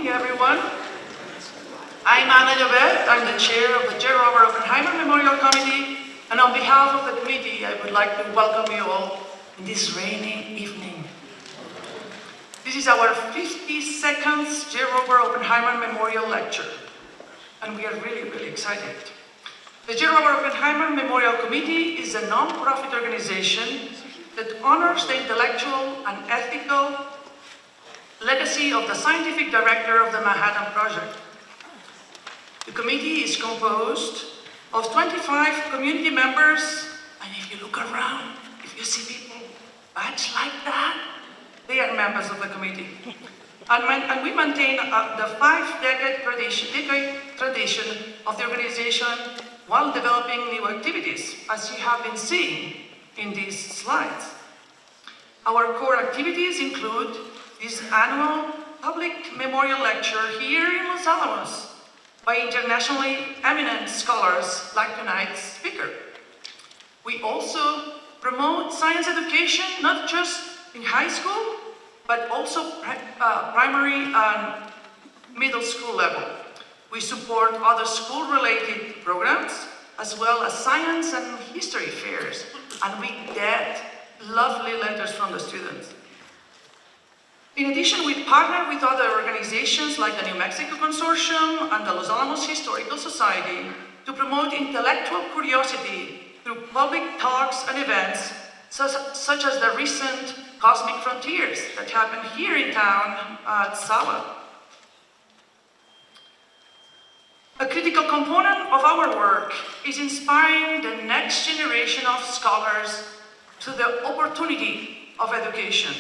everyone. I'm Anna Llobet. I'm the chair of the J.R.Oppenheimer Memorial Committee, and on behalf of the committee, I would like to welcome you all in this rainy evening. This is our 52nd J.R.Oppenheimer Memorial Lecture, and we are really excited. The J.R.Oppenheimer Memorial Committee is a non-profit organization that honors the intellectual and ethical legacy of the scientific director of the Manhattan Project. The committee is composed of 25 community members, and if you look around, if you see people badged like that, they are members of the committee. And we maintain the 5-decade tradition of the organization while developing new activities, as you have been seeing in these slides. Our core activities include this annual public memorial lecture here in Los Alamos by internationally eminent scholars like tonight's speaker. We also promote science education, not just in high school, but also primary and middle school level. We support other school-related programs, as well as science and history fairs, and we get lovely letters from the students. In addition, we partner with other organizations like the New Mexico Consortium and the Los Alamos Historical Society to promote intellectual curiosity through public talks and events such as the recent Cosmic Frontiers that happened here in town at Sala. A critical component of our work is inspiring the next generation of scholars to the opportunity of education.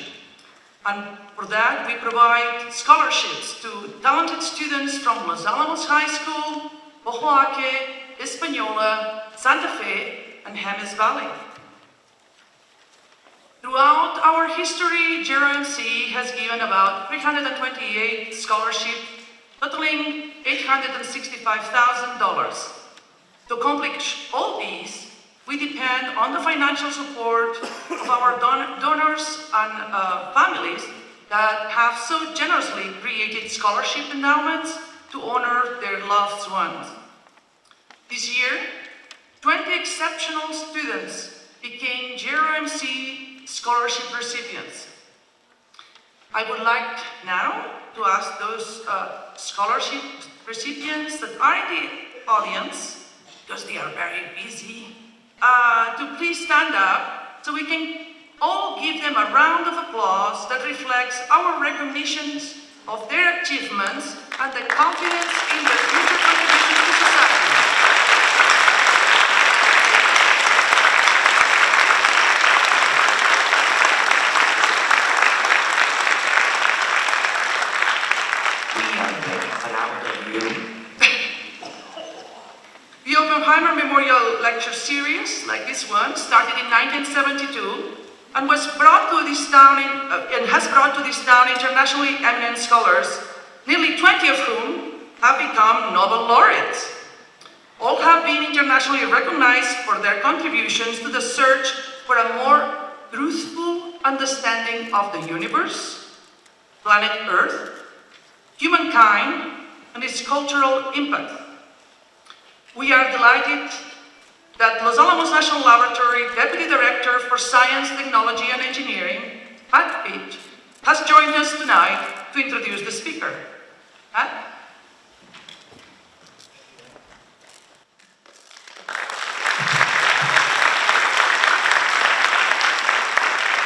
And for that, we provide scholarships to talented students from Los Alamos High School, Oaxaca, Española, Santa Fe, and Jemez Valley. Throughout our history, JROMC has given about 328 scholarships, totaling $865,000. To accomplish all these, we depend on the financial support of our donors and families that have so generously created scholarship endowments to honor their loved ones. This year, 20 exceptional students became JROMC scholarship recipients. I would like now to ask those scholarship recipients that are in the audience, because they are very busy, to please stand up so we can all give them a round of applause that reflects our recognitions of their achievements and the confidence in their future contributions to society. We are very proud of you. The Oppenheimer Memorial Lecture Series, like this one, started in 1972 and has brought to this town internationally eminent scholars, nearly 20 of whom have become Nobel laureates. All have been internationally recognized for their contributions to the search for a more truthful understanding of the universe, planet Earth, humankind, and its cultural impact. We are delighted that Los Alamos National Laboratory Deputy Director for Science, Technology, and Engineering, Pat Pitt, has joined us tonight to introduce the speaker. Pat?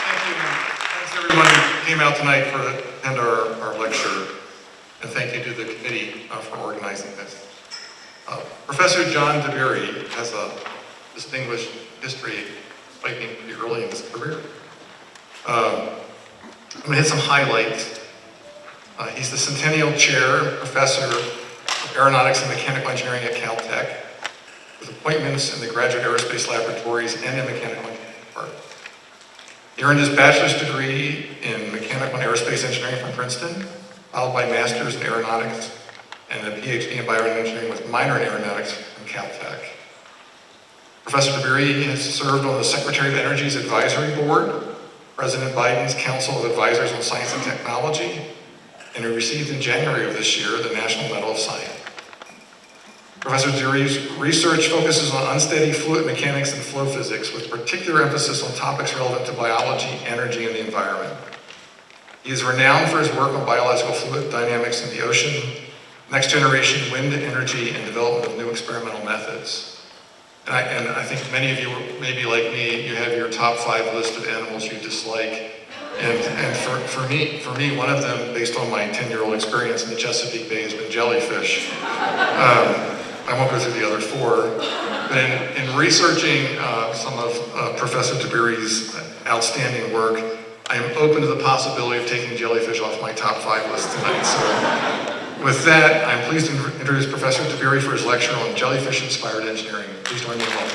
Thank you. Thanks everyone who came out tonight to attend our lecture, and thank you to the committee for organizing this. Professor John Dabiri has a distinguished history, despite being pretty early in his career. I'm going to hit some highlights. He's the Centennial Chair, Professor of Aeronautics and Mechanical Engineering at Caltech, with appointments in the Graduate Aerospace Laboratories and in Mechanical Engineering Department. He earned his bachelor's degree in Mechanical and Aerospace Engineering from Princeton, followed by Master's in Aeronautics and a PhD in Bioengineering with minor in Aeronautics from Caltech. Professor Dabiri has served on the Secretary of Energy's Advisory Board, President Biden's Council of Advisors on Science and Technology, and he received in January of this year the National Medal of Science. Professor Dabiri's research focuses on unsteady fluid mechanics and flow physics, with particular emphasis on topics relevant to biology, energy, and the environment. He is renowned for his work on biological fluid dynamics in the ocean, next generation wind energy, and development of new experimental methods. And I think many of you, maybe like me, you have your top 5 list of animals you dislike. And for me, one of them, based on my 10-year-old experience in the Chesapeake Bay, has been jellyfish. I won't go through the other 4, but in researching some of Professor Dabiri's outstanding work, I am open to the possibility of taking jellyfish off my top 5 list tonight. So with that, I'm pleased to introduce Professor Dabiri for his lecture on jellyfish-inspired engineering. Please join me in welcome.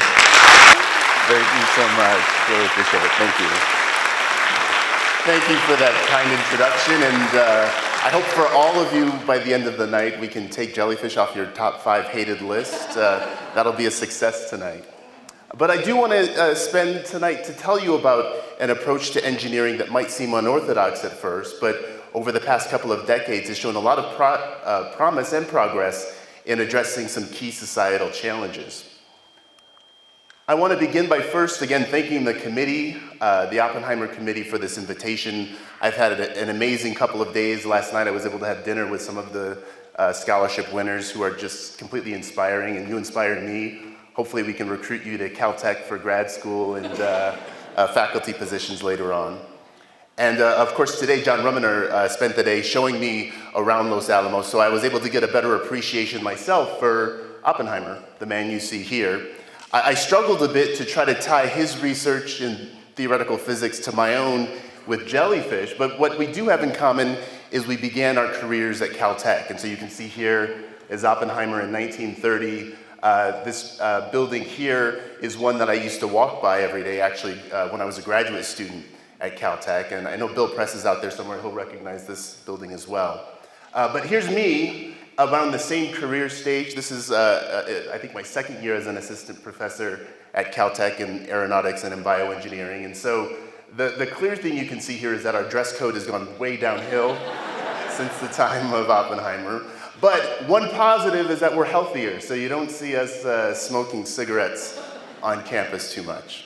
Thank you so much. Really appreciate it. Thank you. Thank you for that kind introduction, and I hope for all of you by the end of the night we can take jellyfish off your top 5 hated list. That'll be a success tonight. But I do want to spend tonight to tell you about an approach to engineering that might seem unorthodox at first, but over the past couple of decades has shown a lot of promise and progress in addressing some key societal challenges. I want to begin by first, again, thanking the committee, the Oppenheimer Committee, for this invitation. I've had an amazing couple of days. Last night I was able to have dinner with some of the scholarship winners who are just completely inspiring, and you inspired me. Hopefully we can recruit you to Caltech for grad school and faculty positions later on. And of course today, J.R.Oppenheimer spent the day showing me around Los Alamos, so I was able to get a better appreciation myself for Oppenheimer, the man you see here. I struggled a bit to try to tie his research in theoretical physics to my own with jellyfish, but what we do have in common is we began our careers at Caltech. And so you can see here is Oppenheimer in 1930. This building here is one that I used to walk by every day, actually, when I was a graduate student at Caltech. And I know Bill Press is out there somewhere, he'll recognize this building as well. But here's me around the same career stage. This is, I think, my 2nd year as an assistant professor at Caltech in aeronautics and in bioengineering. And so the clear thing you can see here is that our dress code has gone way downhill since the time of Oppenheimer. But one positive is that we're healthier, so you don't see us smoking cigarettes on campus too much.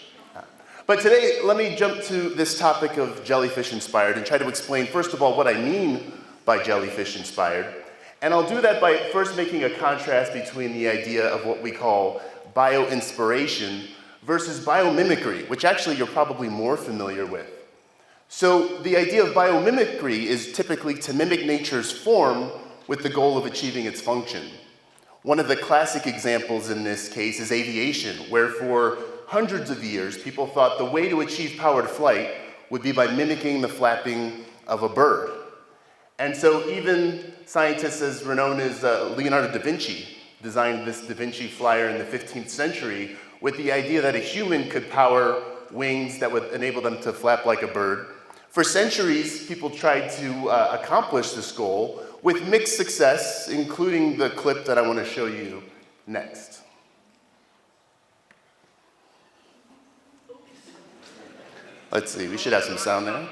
But today, let me jump to this topic of jellyfish-inspired and try to explain, first of all, what I mean by jellyfish-inspired. And I'll do that by first making a contrast between the idea of what we call bio-inspiration versus biomimicry, which actually you're probably more familiar with. So the idea of biomimicry is typically to mimic nature's form with the goal of achieving its function. One of the classic examples in this case is aviation, where for hundreds of years, people thought the way to achieve powered flight would be by mimicking the flapping of a bird. And so even scientists as renowned as Leonardo da Vinci designed this Da Vinci flyer in the 15th century with the idea that a human could power wings that would enable them to flap like a bird. For centuries, people tried to accomplish this goal with mixed success, including the clip that I want to show you next. Let's see, we should have some sound there.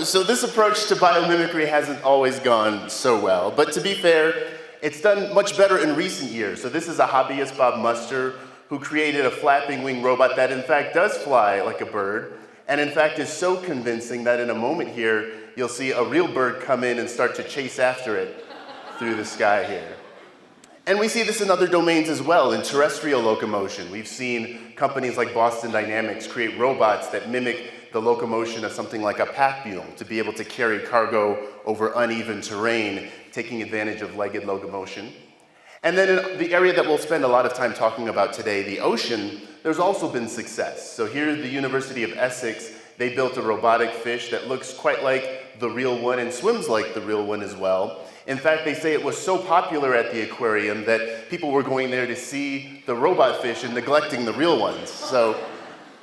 So this approach to biomimicry hasn't always gone so well, but to be fair, it's done much better in recent years. So this is a hobbyist, Bob Muster, who created a flapping wing robot that in fact does fly like a bird, and in fact is so convincing that in a moment here, you'll see a real bird come in and start to chase after it through the sky here. And we see this in other domains as well, in terrestrial locomotion. We've seen companies like Boston Dynamics create robots that mimic the locomotion of something like a pack mule to be able to carry cargo over uneven terrain, taking advantage of legged locomotion. And then in the area that we'll spend a lot of time talking about today, the ocean, there's also been success. So here at the University of Essex, they built a robotic fish that looks quite like the real one and swims like the real one as well. In fact, they say it was so popular at the aquarium that people were going there to see the robot fish and neglecting the real ones. So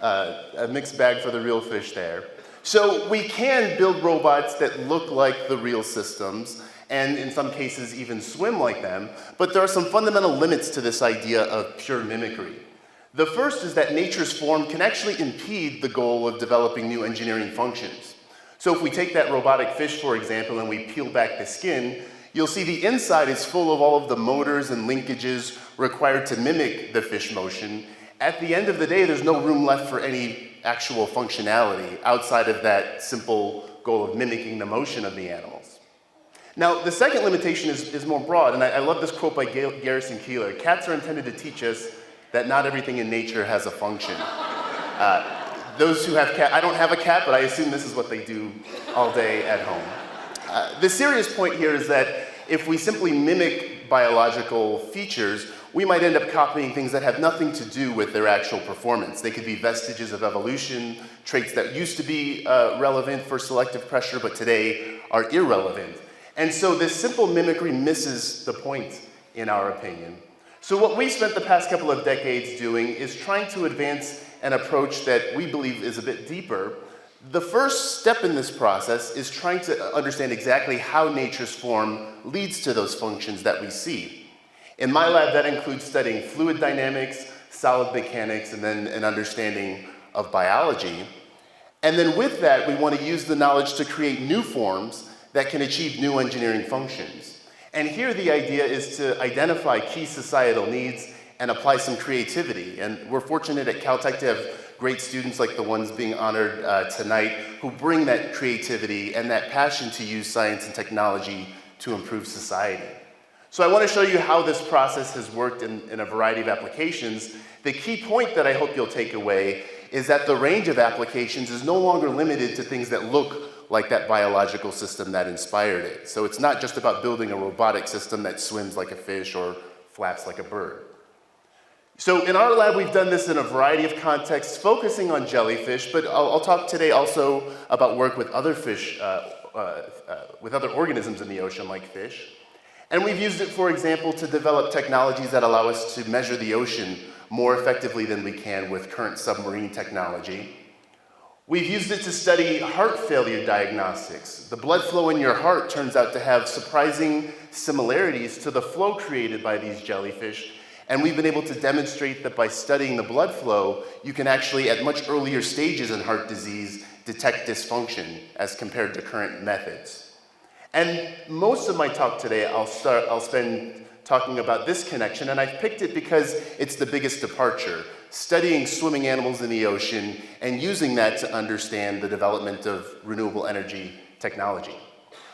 a mixed bag for the real fish there. So we can build robots that look like the real systems, and in some cases even swim like them, but there are some fundamental limits to this idea of pure mimicry. The first is that nature's form can actually impede the goal of developing new engineering functions. So if we take that robotic fish, for example, and we peel back the skin, you'll see the inside is full of all of the motors and linkages required to mimic the fish motion. At the end of the day, there's no room left for any actual functionality outside of that simple goal of mimicking the motion of the animals. Now, the second limitation is more broad, and I love this quote by Garrison Keillor. Cats are intended to teach us that not everything in nature has a function. Those who have cats, I don't have a cat, but I assume this is what they do all day at home. The serious point here is that if we simply mimic biological features, we might end up copying things that have nothing to do with their actual performance. They could be vestiges of evolution, traits that used to be relevant for selective pressure, but today are irrelevant. And so this simple mimicry misses the point, in our opinion. So what we spent the past couple of decades doing is trying to advance an approach that we believe is a bit deeper. The first step in this process is trying to understand exactly how nature's form leads to those functions that we see. In my lab, that includes studying fluid dynamics, solid mechanics, and then an understanding of biology. And then with that, we want to use the knowledge to create new forms that can achieve new engineering functions. And here the idea is to identify key societal needs and apply some creativity. And we're fortunate at Caltech to have great students like the ones being honored tonight who bring that creativity and that passion to use science and technology to improve society. So I want to show you how this process has worked in a variety of applications. The key point that I hope you'll take away is that the range of applications is no longer limited to things that look like that biological system that inspired it. So it's not just about building a robotic system that swims like a fish or flaps like a bird. So in our lab, we've done this in a variety of contexts, focusing on jellyfish, but I'll talk today also about work with other fish, with other organisms in the ocean like fish. And we've used it, for example, to develop technologies that allow us to measure the ocean more effectively than we can with current submarine technology. We've used it to study heart failure diagnostics. The blood flow in your heart turns out to have surprising similarities to the flow created by these jellyfish. And we've been able to demonstrate that by studying the blood flow, you can actually, at much earlier stages in heart disease, detect dysfunction as compared to current methods. And most of my talk today, I'll spend talking about this connection, and I've picked it because it's the biggest departure, studying swimming animals in the ocean and using that to understand the development of renewable energy technology.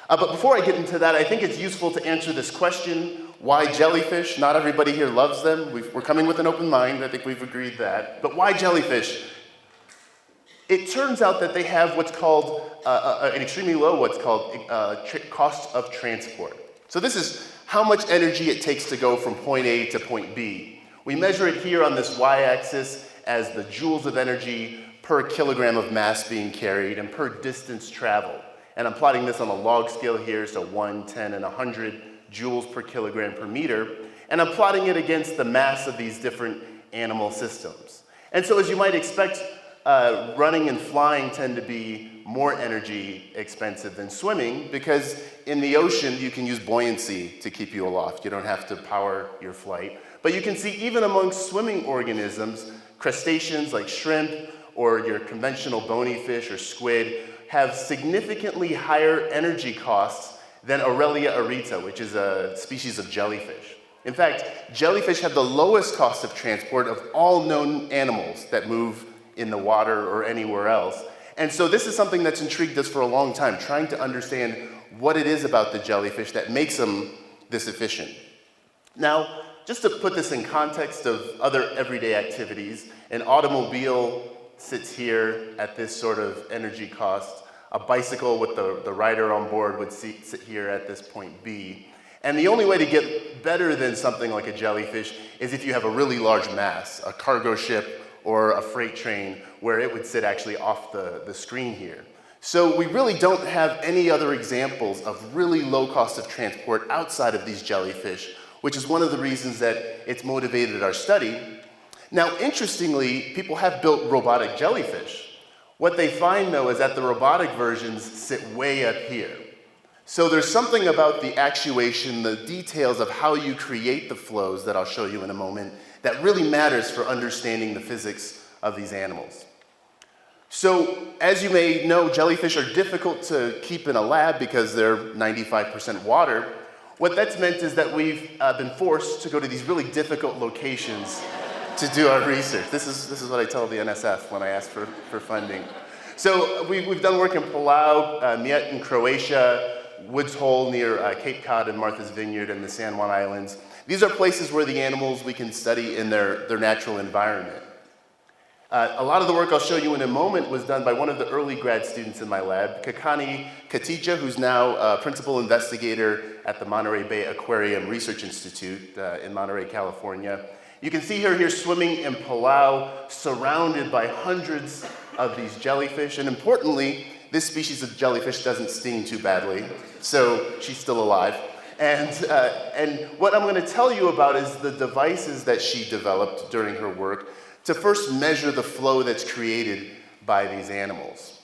But before I get into that, I think it's useful to answer this question: why jellyfish? Not everybody here loves them. We're coming with an open mind. I think we've agreed that. But why jellyfish? It turns out that they have what's called an extremely low cost of transport. So this is how much energy it takes to go from point A to point B. We measure it here on this y-axis as the joules of energy per kilogram of mass being carried and per distance traveled. And I'm plotting this on a log scale here, so 1, 10, and 100 joules per kilogram per meter. And I'm plotting it against the mass of these different animal systems. And so as you might expect, running and flying tend to be more energy expensive than swimming, because in the ocean you can use buoyancy to keep you aloft. You don't have to power your flight. But you can see even amongst swimming organisms, crustaceans like shrimp or your conventional bony fish or squid have significantly higher energy costs than Aurelia aretha, which is a species of jellyfish. In fact, jellyfish have the lowest cost of transport of all known animals that move in the water or anywhere else. And so this is something that's intrigued us for a long time, trying to understand what it is about the jellyfish that makes them this efficient. Now, just to put this in context of other everyday activities, an automobile sits here at this sort of energy cost. A bicycle with the rider on board would sit here at this point B. And the only way to get better than something like a jellyfish is if you have a really large mass, a cargo ship or a freight train, where it would sit actually off the screen here. So we really don't have any other examples of really low cost of transport outside of these jellyfish, which is one of the reasons that it's motivated our study. Now, interestingly, people have built robotic jellyfish. What they find, though, is that the robotic versions sit way up here. So there's something about the actuation, the details of how you create the flows that I'll show you in a moment, that really matters for understanding the physics of these animals. So, as you may know, jellyfish are difficult to keep in a lab because they're 95% water. What that's meant is that we've been forced to go to these really difficult locations to do our research. This is what I tell the NSF when I ask for funding. So we've done work in Palau, Miet in Croatia, Woods Hole near Cape Cod and Martha's Vineyard and the San Juan Islands. These are places where the animals we can study in their natural environment. A lot of the work I'll show you in a moment was done by one of the early grad students in my lab, Kakani Katija, who's now a principal investigator at the Monterey Bay Aquarium Research Institute in Monterey, California. You can see her here swimming in Palau, surrounded by hundreds of these jellyfish, and importantly, this species of jellyfish doesn't sting too badly, so she's still alive. And what I'm going to tell you about is the devices that she developed during her work to first measure the flow that's created by these animals.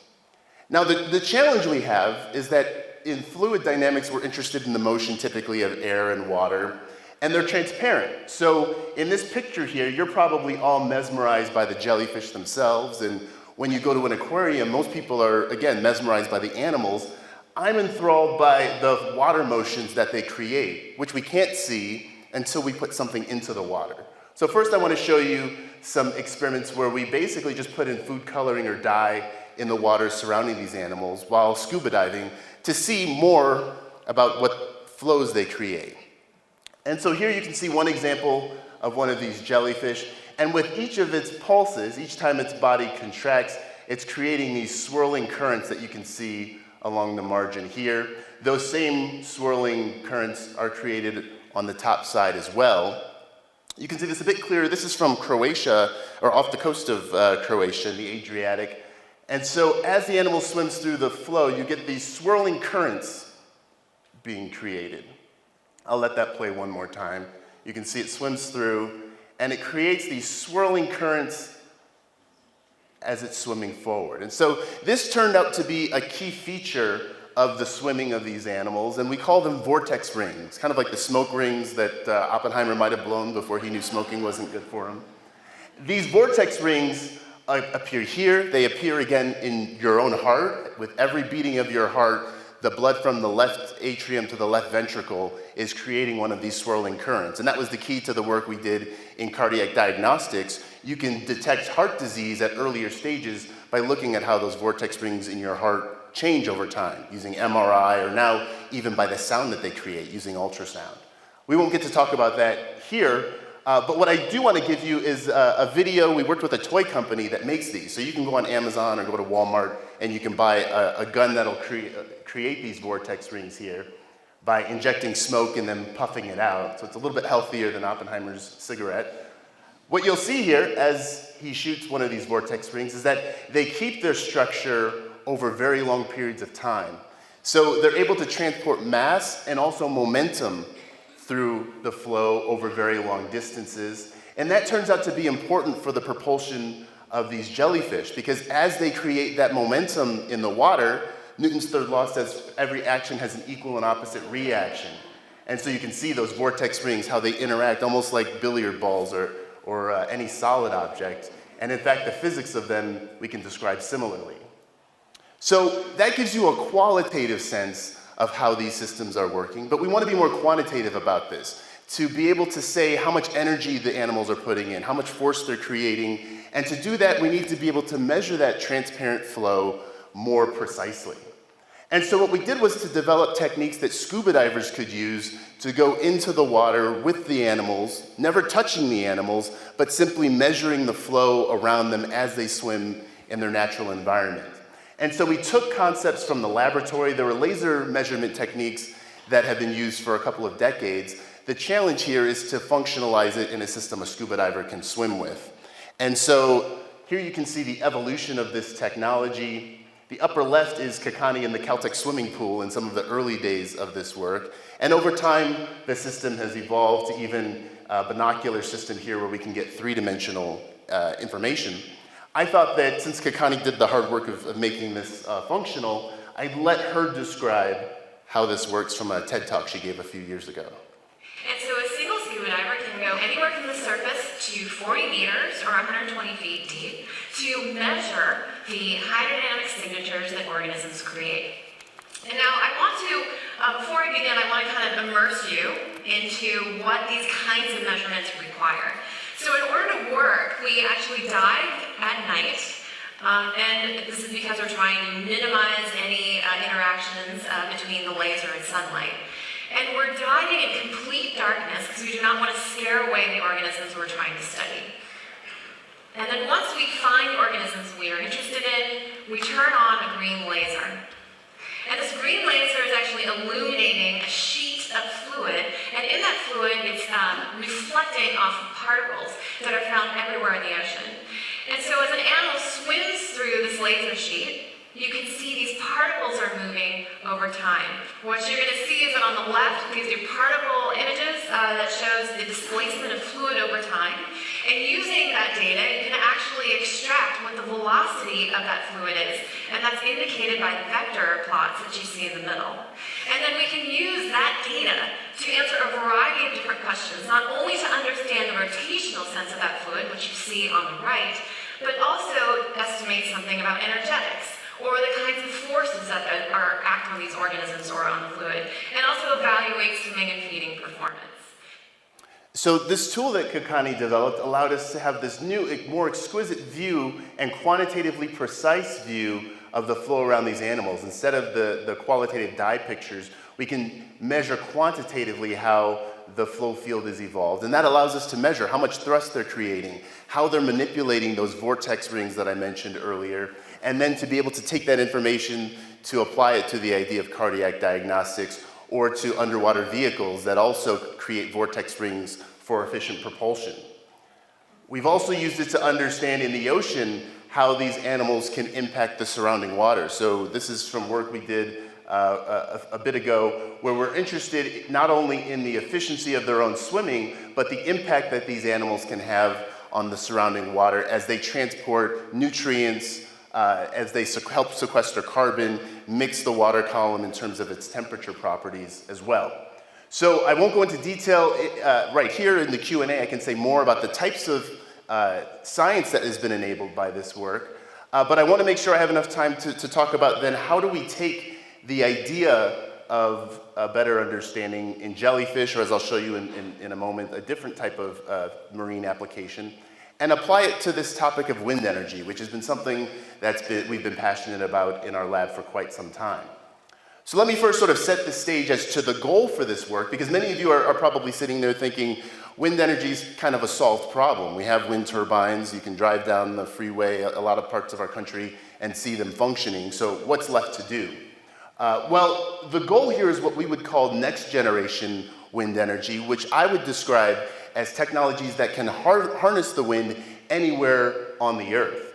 Now, the challenge we have is that in fluid dynamics, we're interested in the motion typically of air and water, and they're transparent. So in this picture here, you're probably all mesmerized by the jellyfish themselves, and when you go to an aquarium, most people are, again, mesmerized by the animals. I'm enthralled by the water motions that they create, which we can't see until we put something into the water. So first I want to show you some experiments where we basically just put in food coloring or dye in the water surrounding these animals while scuba diving to see more about what flows they create. And so here you can see one example of one of these jellyfish, and with each of its pulses, each time its body contracts, it's creating these swirling currents that you can see along the margin here. Those same swirling currents are created on the top side as well. You can see this a bit clearer. This is from Croatia, or off the coast of Croatia, the Adriatic. And so as the animal swims through the flow, you get these swirling currents being created. I'll let that play one more time. You can see it swims through, and it creates these swirling currents as it's swimming forward. And so this turned out to be a key feature of the swimming of these animals, and we call them vortex rings, kind of like the smoke rings that Oppenheimer might have blown before he knew smoking wasn't good for him. These vortex rings appear here. They appear again in your own heart. With every beating of your heart, the blood from the left atrium to the left ventricle is creating one of these swirling currents. And that was the key to the work we did in cardiac diagnostics. You can detect heart disease at earlier stages by looking at how those vortex rings in your heart change over time, using MRI, or now even by the sound that they create, using ultrasound. We won't get to talk about that here, but what I do want to give you is a video. We worked with a toy company that makes these. So you can go on Amazon or go to Walmart and you can buy a gun that'll create these vortex rings here by injecting smoke and then puffing it out. So it's a little bit healthier than Oppenheimer's cigarette. What you'll see here as he shoots one of these vortex rings is that they keep their structure over very long periods of time. So they're able to transport mass and also momentum through the flow over very long distances. And that turns out to be important for the propulsion of these jellyfish, because as they create that momentum in the water, Newton's third law says every action has an equal and opposite reaction. And so you can see those vortex rings, how they interact almost like billiard balls or any solid object. And in fact, the physics of them we can describe similarly. So that gives you a qualitative sense of how these systems are working, but we want to be more quantitative about this, to be able to say how much energy the animals are putting in, how much force they're creating, and to do that we need to be able to measure that transparent flow more precisely. And so what we did was to develop techniques that scuba divers could use to go into the water with the animals, never touching the animals, but simply measuring the flow around them as they swim in their natural environment. And so we took concepts from the laboratory. There were laser measurement techniques that have been used for a couple of decades. The challenge here is to functionalize it in a system a scuba diver can swim with. And so here you can see the evolution of this technology. The upper left is Kakani in the Celtic swimming pool in some of the early days of this work. And over time, the system has evolved to even a binocular system here where we can get three-dimensional information. I thought that since Kakani did the hard work of making this functional, I'd let her describe how this works from a TED Talk she gave a few years ago. And so a single scuba diver can go anywhere from the surface to 40 meters or 120 feet deep to measure the hydrodynamic signatures that organisms create. And now I want to, before I begin, I want to kind of immerse you into what these kinds of measurements require. So in order to work, we actually dive at night, and this is because we're trying to minimize any interactions between the laser and sunlight. And we're diving in complete darkness because we do not want to scare away the organisms we're trying to study. And then once we find organisms we are interested in, we turn on a green laser. And this green laser is actually illuminating a sheet of fluid, and in that fluid it's reflecting off of particles that are found everywhere in the ocean. And so as an animal swims through this laser sheet, you can see these particles are moving over time. What you're going to see is that on the left, these are particle images that shows the displacement of fluid over time. And using that data, you can actually extract what the velocity of that fluid is. And that's indicated by the vector plots that you see in the middle. And then we can use that data to answer a variety of different questions, not only to understand the rotational sense of that fluid, which you see on the right, but also estimate something about energetics, or the kinds of forces that are acting on these organisms or on the fluid, and also evaluate swimming and feeding performance. So this tool that Kakani developed allowed us to have this new, more exquisite view and quantitatively precise view of the flow around these animals. Instead of the qualitative dye pictures, we can measure quantitatively how the flow field is evolved. And that allows us to measure how much thrust they're creating, how they're manipulating those vortex rings that I mentioned earlier, and then to be able to take that information to apply it to the idea of cardiac diagnostics or to underwater vehicles that also create vortex rings for efficient propulsion. We've also used it to understand in the ocean how these animals can impact the surrounding water. So this is from work we did a bit ago, where we're interested not only in the efficiency of their own swimming, but the impact that these animals can have on the surrounding water as they transport nutrients, as they help sequester carbon, mix the water column in terms of its temperature properties as well. So I won't go into detail right here in the Q&A. I can say more about the types of science that has been enabled by this work, but I want to make sure I have enough time to talk about then how do we take the idea of a better understanding in jellyfish, or as I'll show you in a moment, a different type of marine application, and apply it to this topic of wind energy, which has been something we've been passionate about in our lab for quite some time. So let me first sort of set the stage as to the goal for this work, because many of you are probably sitting there thinking, wind energy is kind of a solved problem. We have wind turbines, you can drive down the freeway, a lot of parts of our country, and see them functioning, so what's left to do? Well, the goal here is what we would call next generation wind energy, which I would describe as technologies that can harness the wind anywhere on the Earth.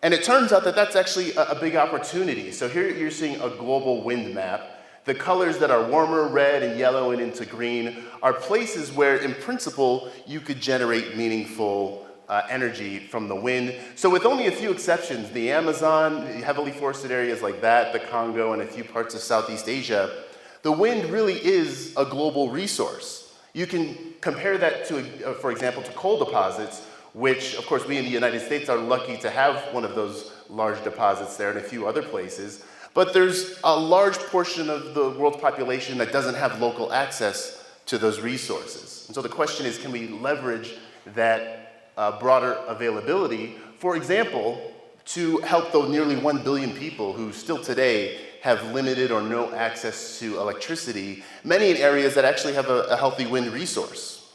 And it turns out that that's actually a big opportunity. So here you're seeing a global wind map. The colors that are warmer, red and yellow and into green, are places where, in principle, you could generate meaningful energy from the wind. So with only a few exceptions, the Amazon, heavily forested areas like that, the Congo, and a few parts of Southeast Asia, the wind really is a global resource. You can compare that to, for example, to coal deposits, which, of course, we in the United States are lucky to have one of those large deposits there and a few other places. But there's a large portion of the world's population that doesn't have local access to those resources. And so the question is, can we leverage that broader availability, for example, to help those nearly 1 billion people who still today have limited or no access to electricity, many in areas that actually have a healthy wind resource.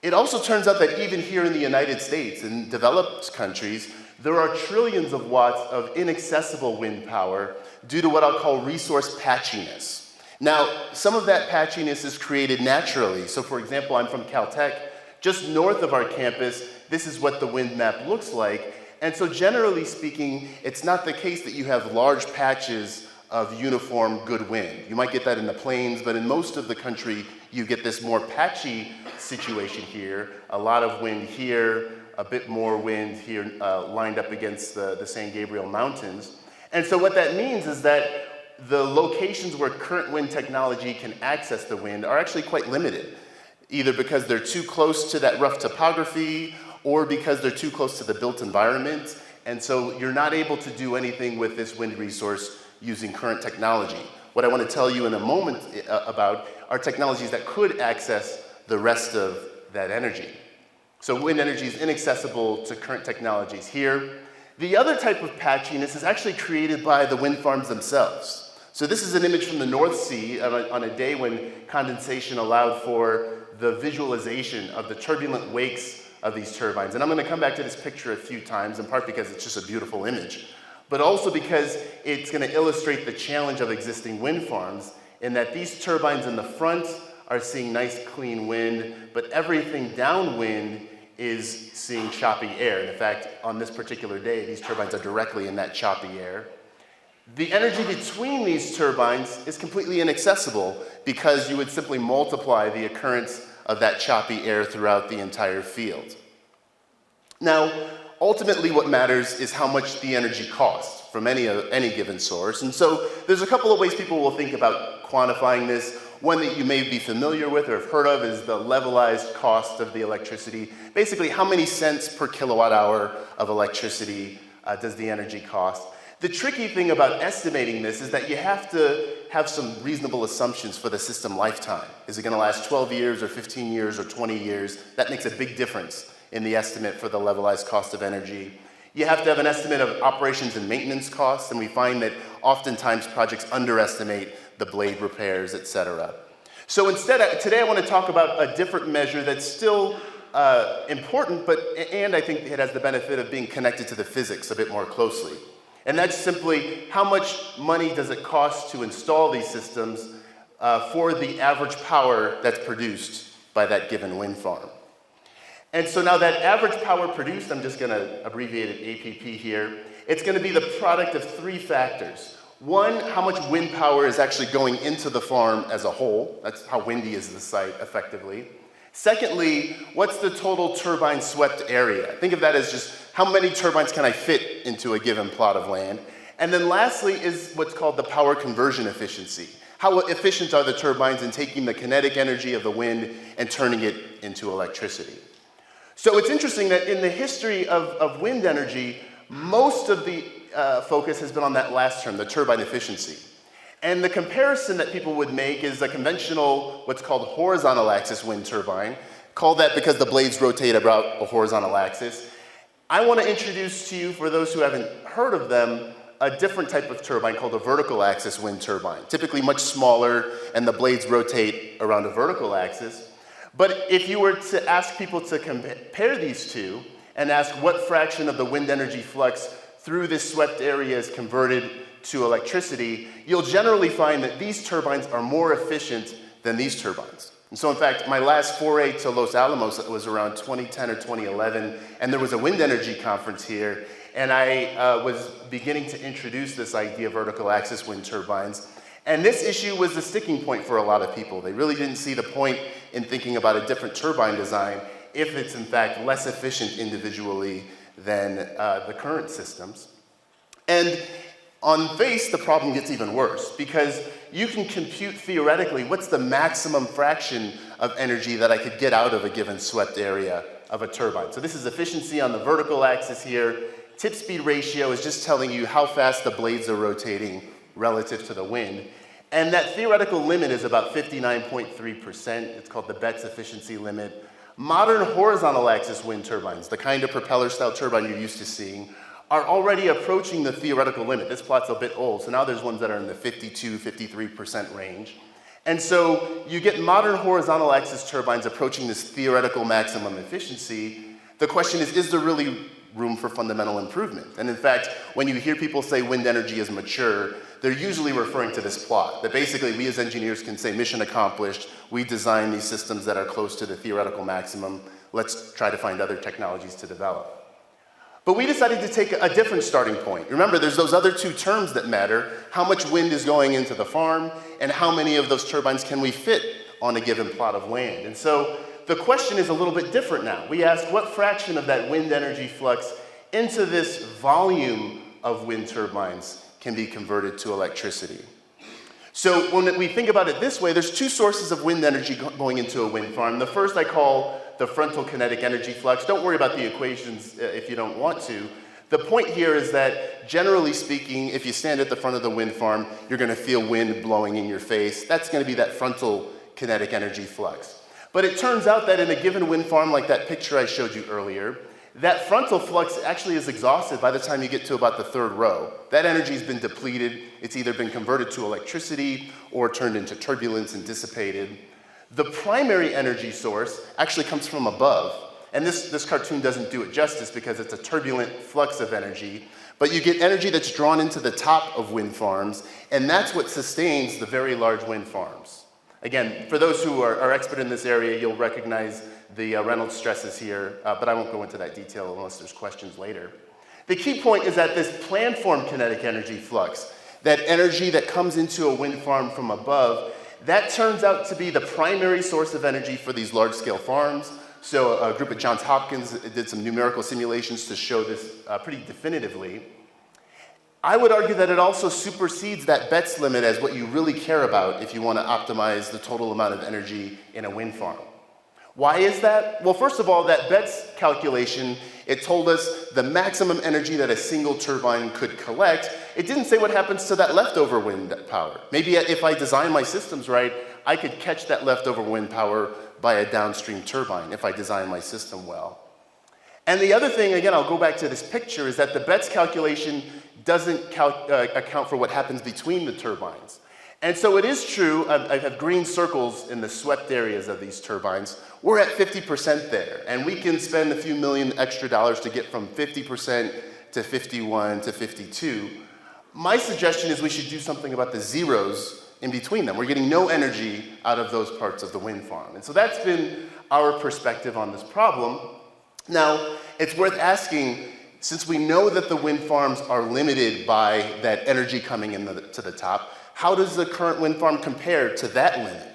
It also turns out that even here in the United States, in developed countries, there are trillions of watts of inaccessible wind power due to what I'll call resource patchiness. Now, some of that patchiness is created naturally. So for example, I'm from Caltech. Just north of our campus, this is what the wind map looks like. And so generally speaking, it's not the case that you have large patches of uniform good wind. You might get that in the plains, but in most of the country, you get this more patchy situation here. A lot of wind here, a bit more wind here lined up against the San Gabriel Mountains. And so what that means is that the locations where current wind technology can access the wind are actually quite limited, either because they're too close to that rough topography or because they're too close to the built environment. And so you're not able to do anything with this wind resource using current technology. What I want to tell you in a moment about are technologies that could access the rest of that energy. So wind energy is inaccessible to current technologies here. The other type of patchiness is actually created by the wind farms themselves. So this is an image from the North Sea on a day when condensation allowed for the visualization of the turbulent wakes of these turbines. And I'm going to come back to this picture a few times, in part because it's just a beautiful image, but also because it's going to illustrate the challenge of existing wind farms in that these turbines in the front are seeing nice clean wind, but everything downwind is seeing choppy air. And in fact, on this particular day, these turbines are directly in that choppy air. The energy between these turbines is completely inaccessible because you would simply multiply the occurrence of that choppy air throughout the entire field. Now, ultimately what matters is how much the energy costs from any given source. And so there's a couple of ways people will think about quantifying this. One that you may be familiar with or have heard of is the levelized cost of the electricity. Basically, how many cents per kilowatt hour of electricity does the energy cost? The tricky thing about estimating this is that you have to have some reasonable assumptions for the system lifetime. Is it going to last 12 years or 15 years or 20 years? That makes a big difference in the estimate for the levelized cost of energy. You have to have an estimate of operations and maintenance costs, and we find that oftentimes projects underestimate the blade repairs, et cetera. So instead, today I want to talk about a different measure that's still important, and I think it has the benefit of being connected to the physics a bit more closely. And that's simply how much money does it cost to install these systems for the average power that's produced by that given wind farm. And so now that average power produced, I'm just going to abbreviate it APP here, it's going to be the product of three factors. One, how much wind power is actually going into the farm as a whole. That's how windy is the site effectively. Secondly, what's the total turbine swept area? Think of that as just how many turbines can I fit into a given plot of land? And then lastly is what's called the power conversion efficiency. How efficient are the turbines in taking the kinetic energy of the wind and turning it into electricity? So it's interesting that in the history of wind energy, most of the focus has been on that last term, the turbine efficiency. And the comparison that people would make is a conventional, what's called horizontal axis wind turbine, called that because the blades rotate about a horizontal axis. I want to introduce to you, for those who haven't heard of them, a different type of turbine called a vertical axis wind turbine, typically much smaller, and the blades rotate around a vertical axis. But if you were to ask people to compare these two and ask what fraction of the wind energy flux through this swept area is converted to electricity, you'll generally find that these turbines are more efficient than these turbines. And so in fact, my last foray to Los Alamos was around 2010 or 2011, and there was a wind energy conference here, and I was beginning to introduce this idea of vertical axis wind turbines. And this issue was the sticking point for a lot of people. They really didn't see the point in thinking about a different turbine design if it's in fact less efficient individually than the current systems. And on face, the problem gets even worse because you can compute theoretically what's the maximum fraction of energy that I could get out of a given swept area of a turbine. So this is efficiency on the vertical axis here. Tip speed ratio is just telling you how fast the blades are rotating relative to the wind. And that theoretical limit is about 59.3%. It's called the Betz efficiency limit. Modern horizontal axis wind turbines, the kind of propeller style turbine you're used to seeing, are already approaching the theoretical limit. This plot's a bit old, so now there's ones that are in the 52, 53% range. And so you get modern horizontal axis turbines approaching this theoretical maximum efficiency. The question is there really room for fundamental improvement. And in fact, when you hear people say wind energy is mature, they're usually referring to this plot, that basically we as engineers can say mission accomplished, we design these systems that are close to the theoretical maximum, let's try to find other technologies to develop. But we decided to take a different starting point. Remember, there's those other two terms that matter, how much wind is going into the farm, and how many of those turbines can we fit on a given plot of land. And so the question is a little bit different now. We ask what fraction of that wind energy flux into this volume of wind turbines can be converted to electricity. So when we think about it this way, there's two sources of wind energy going into a wind farm. The first I call the frontal kinetic energy flux. Don't worry about the equations if you don't want to. The point here is that, generally speaking, if you stand at the front of the wind farm, you're going to feel wind blowing in your face. That's going to be that frontal kinetic energy flux. But it turns out that in a given wind farm, like that picture I showed you earlier, that frontal flux actually is exhausted by the time you get to about the third row. That energy has been depleted. It's either been converted to electricity or turned into turbulence and dissipated. The primary energy source actually comes from above. And this cartoon doesn't do it justice because it's a turbulent flux of energy. But you get energy that's drawn into the top of wind farms, and that's what sustains the very large wind farms. Again, for those who are expert in this area, you'll recognize the Reynolds stresses here, but I won't go into that detail unless there's questions later. The key point is that this planform kinetic energy flux, that energy that comes into a wind farm from above, that turns out to be the primary source of energy for these large-scale farms. So a group at Johns Hopkins did some numerical simulations to show this pretty definitively. I would argue that it also supersedes that Betz limit as what you really care about if you want to optimize the total amount of energy in a wind farm. Why is that? Well, first of all, that Betz calculation, it told us the maximum energy that a single turbine could collect. It didn't say what happens to that leftover wind power. Maybe if I design my systems right, I could catch that leftover wind power by a downstream turbine if I design my system well. And the other thing, again, I'll go back to this picture, is that the Betz calculation doesn't account for what happens between the turbines. And so it is true, I have green circles in the swept areas of these turbines. We're at 50% there, and we can spend a few million extra dollars to get from 50% to 51 to 52. My suggestion is we should do something about the zeros in between them. We're getting no energy out of those parts of the wind farm. And so that's been our perspective on this problem. Now, it's worth asking, since we know that the wind farms are limited by that energy coming in to the top, how does the current wind farm compare to that limit?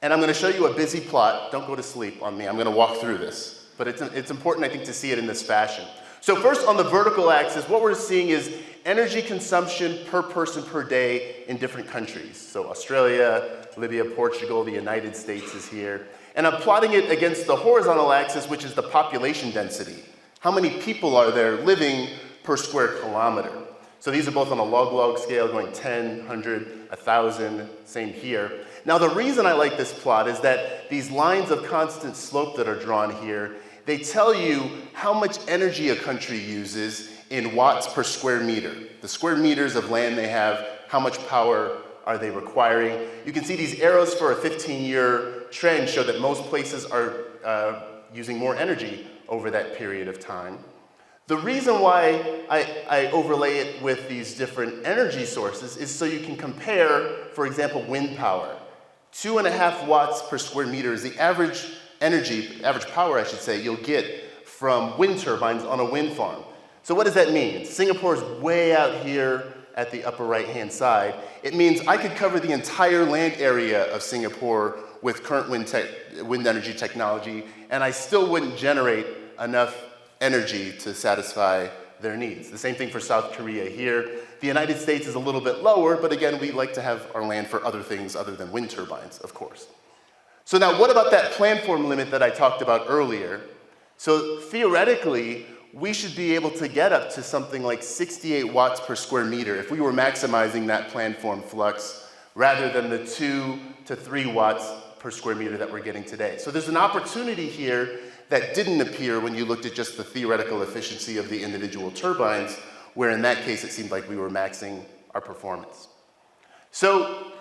And I'm going to show you a busy plot. Don't go to sleep on me. I'm going to walk through this. But it's important, I think, to see it in this fashion. So first, on the vertical axis, what we're seeing is energy consumption per person per day in different countries. So Australia, Libya, Portugal, the United States is here. And I'm plotting it against the horizontal axis, which is the population density. How many people are there living per square kilometer? So these are both on a log-log scale, going 10, 100, 1,000, same here. Now the reason I like this plot is that these lines of constant slope that are drawn here, they tell you how much energy a country uses in watts per square meter. The square meters of land they have, how much power are they requiring? You can see these arrows for a 15-year trend show that most places are using more energy over that period of time. The reason why I overlay it with these different energy sources is so you can compare, for example, wind power. 2.5 watts per square meter is the average power, I should say, you'll get from wind turbines on a wind farm. So what does that mean? Singapore is way out here at the upper right-hand side. It means I could cover the entire land area of Singapore with current wind energy technology, and I still wouldn't generate enough energy to satisfy their needs. The same thing for South Korea here. The United States is a little bit lower, but again, we like to have our land for other things other than wind turbines, of course. So now what about that planform limit that I talked about earlier? So theoretically, we should be able to get up to something like 68 watts per square meter if we were maximizing that planform flux rather than the 2 to 3 watts per square meter that we're getting today. So there's an opportunity here that didn't appear when you looked at just the theoretical efficiency of the individual turbines, where in that case it seemed like we were maxing our performance. So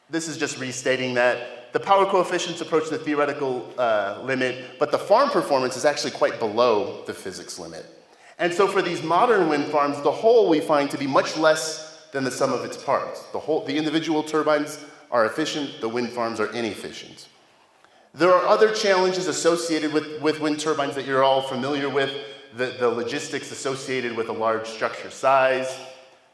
this is just restating that the power coefficients approach the theoretical limit, but the farm performance is actually quite below the physics limit. And so for these modern wind farms, the whole we find to be much less than the sum of its parts. The individual turbines are efficient, the wind farms are inefficient. There are other challenges associated with wind turbines that you're all familiar with, the logistics associated with a large structure size,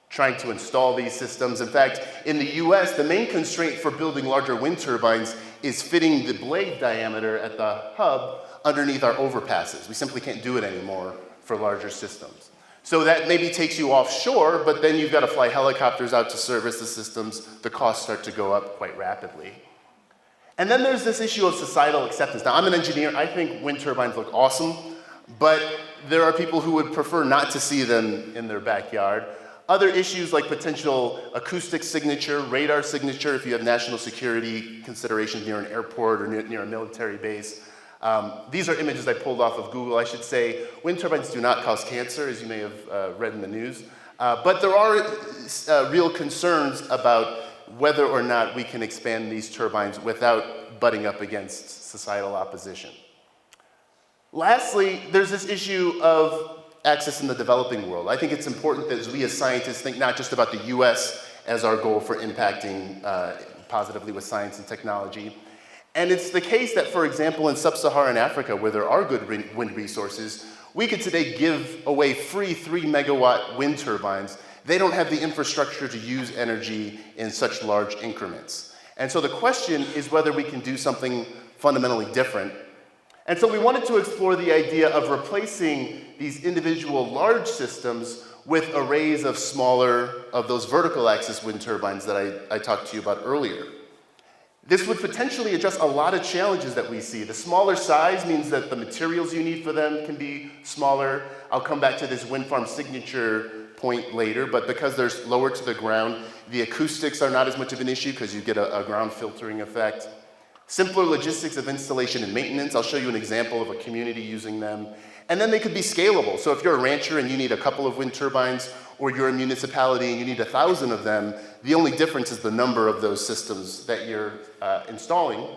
trying to install these systems. In fact, in the US, the main constraint for building larger wind turbines is fitting the blade diameter at the hub underneath our overpasses. We simply can't do it anymore for larger systems. So that maybe takes you offshore, but then you've got to fly helicopters out to service the systems. The costs start to go up quite rapidly. And then there's this issue of societal acceptance. Now, I'm an engineer. I think wind turbines look awesome, but there are people who would prefer not to see them in their backyard. Other issues like potential acoustic signature, radar signature, if you have national security considerations near an airport or near a military base. These are images I pulled off of Google. I should say wind turbines do not cause cancer, as you may have read in the news. But there are real concerns about whether or not we can expand these turbines without butting up against societal opposition. Lastly, there's this issue of access in the developing world. I think it's important that we as scientists think not just about the US as our goal for impacting positively with science and technology. And it's the case that, for example, in sub-Saharan Africa, where there are good wind resources, we could today give away free 3-megawatt wind turbines. They don't have the infrastructure to use energy in such large increments. And so the question is whether we can do something fundamentally different. And so we wanted to explore the idea of replacing these individual large systems with arrays of smaller, of those vertical axis wind turbines that I talked to you about earlier. This would potentially address a lot of challenges that we see. The smaller size means that the materials you need for them can be smaller. I'll come back to this wind farm signature point later, but because they're lower to the ground, the acoustics are not as much of an issue because you get a ground filtering effect. Simpler logistics of installation and maintenance. I'll show you an example of a community using them. And then they could be scalable. So if you're a rancher and you need a couple of wind turbines, or you're a municipality and you need 1,000 of them, the only difference is the number of those systems that you're installing.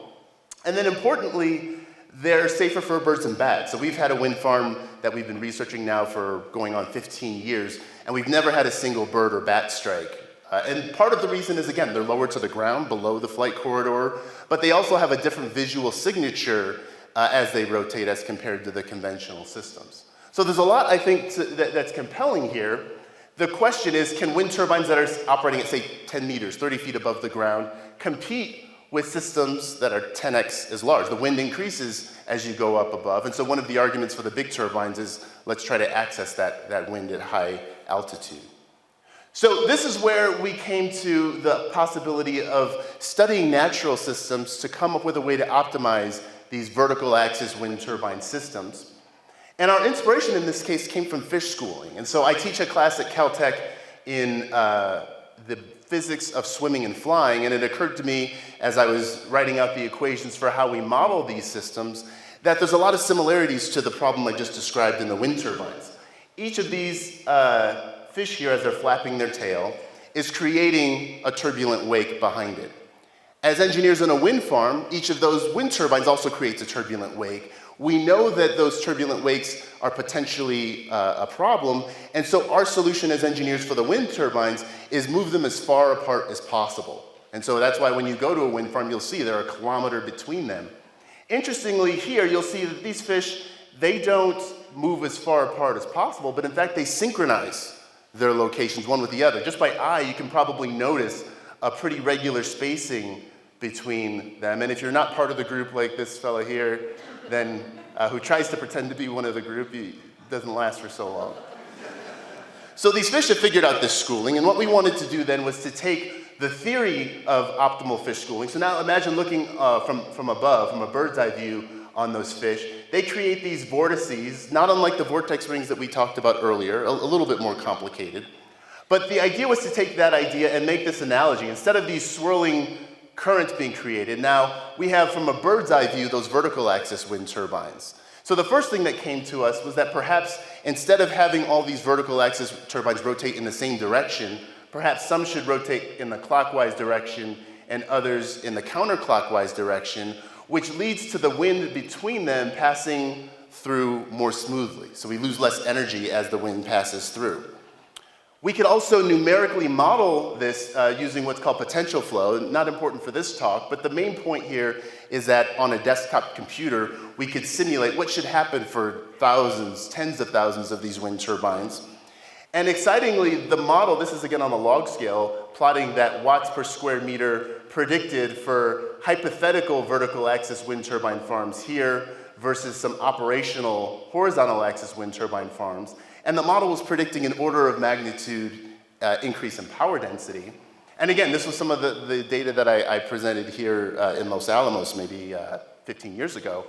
And then importantly, they're safer for birds and bats. So we've had a wind farm that we've been researching now for going on 15 years, and we've never had a single bird or bat strike. And part of the reason is, again, they're lower to the ground, below the flight corridor, but they also have a different visual signature as they rotate as compared to the conventional systems. So there's a lot, I think, that's compelling here. The question is, can wind turbines that are operating at, say, 10 meters, 30 feet above the ground, compete with systems that are 10x as large? The wind increases as you go up above, and so one of the arguments for the big turbines is, let's try to access that wind at high altitude. So this is where we came to the possibility of studying natural systems to come up with a way to optimize these vertical axis wind turbine systems. And our inspiration in this case came from fish schooling. And so I teach a class at Caltech in the physics of swimming and flying, and it occurred to me as I was writing out the equations for how we model these systems that there's a lot of similarities to the problem I just described in the wind turbines. Each of these fish here, as they're flapping their tail, is creating a turbulent wake behind it. As engineers in a wind farm, each of those wind turbines also creates a turbulent wake. We know that those turbulent wakes are potentially a problem, and so our solution as engineers for the wind turbines is move them as far apart as possible. And so that's why when you go to a wind farm, you'll see there are a kilometer between them. Interestingly, here you'll see that these fish, they don't move as far apart as possible, but in fact they synchronize their locations one with the other. Just by eye, you can probably notice a pretty regular spacing between them. And if you're not part of the group like this fellow here, then who tries to pretend to be one of the group, he doesn't last for so long. So these fish have figured out this schooling, and what we wanted to do then was to take the theory of optimal fish schooling. So now imagine looking from above, from a bird's eye view on those fish. They create these vortices, not unlike the vortex rings that we talked about earlier, a little bit more complicated. But the idea was to take that idea and make this analogy. Instead of these swirling currents being created, now we have from a bird's eye view those vertical axis wind turbines. So the first thing that came to us was that perhaps instead of having all these vertical axis turbines rotate in the same direction, perhaps some should rotate in the clockwise direction and others in the counterclockwise direction, which leads to the wind between them passing through more smoothly. So we lose less energy as the wind passes through. We could also numerically model this using what's called potential flow. Not important for this talk, but the main point here is that on a desktop computer, we could simulate what should happen for thousands, tens of thousands of these wind turbines. And excitingly, the model, this is again on a log scale, plotting that watts per square meter predicted for hypothetical vertical axis wind turbine farms here versus some operational horizontal axis wind turbine farms. And the model was predicting an order of magnitude increase in power density. And again, this was some of the data that I presented here in Los Alamos maybe 15 years ago.